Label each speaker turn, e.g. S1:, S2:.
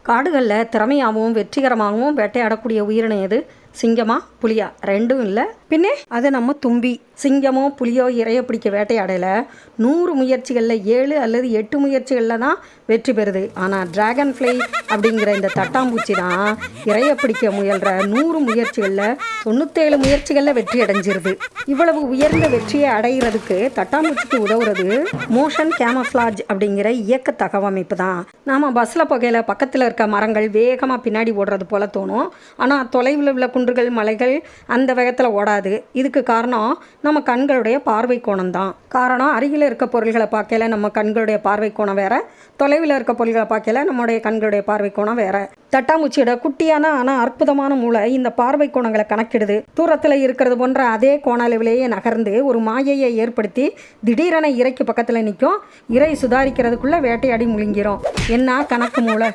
S1: காடுகளில் திறமையாகவும் வெற்றிகரமாகவும் வேட்டையாடக்கூடிய உயிரினம் எது? சிங்கமா புலியா? ரெண்டும் இல்லை. பின்னே அது நம்ம தும்பி. சிங்கமோ புலியோ இரையை பிடிக்க வேட்டையாடையில் 100 முயற்சிகளில் 7 அல்லது 8 முயற்சிகளில் தான் வெற்றி பெறுது. ஆனால் டிராகன் ஃப்ளை அப்படிங்கிற இந்த தட்டாம்பூச்சி தான் இரையை பிடிக்க முயல்கிற 100 முயற்சிகளில் 97 முயற்சிகளில் வெற்றி அடைஞ்சிருது. இவ்வளவு உயர்ந்த வெற்றியை அடைகிறதுக்கு தட்டாம்பூச்சிக்கு உதவுறது மோஷன் கேமஃப்ளாஜ் அப்படிங்கிற இயக்க தகவமைப்பு தான். நாம் பஸ்ஸில் போகையில் பக்கத்தில் இருக்க மரங்கள் வேகமாக பின்னாடி ஓடுறது போல தோணும். ஆனால் தொலைவில் உள்ள குன்றுகள் மலைகள் அந்த வேகத்தில் ஓடாது. இதுக்கு காரணம் நம்ம கண்களுடைய பார்வை கோணம் தான். காரணம், அருகில் இருக்க பொருள்களை பார்க்கல நம்ம கண்களுடைய பார்வை கோணம் வேற, தொலைவில் இருக்க பொருள்களை பார்க்கல நம்முடைய கண்களுடைய பார்வை கோணம் வேற. தட்டாம்பூச்சியோட குட்டியான ஆனால் அற்புதமான மூளை இந்த பார்வை கோணங்களை கணக்கிடுது. தூரத்தில் இருக்கிறது போன்ற அதே கோண அளவிலேயே நகர்ந்து ஒரு மாயையை ஏற்படுத்தி திடீரென இறைக்கு பக்கத்தில் நிற்கும். இறை சுதாரிக்கிறதுக்குள்ள வேட்டையாடி முழுங்கிரும். என்ன கணக்கு மூளை!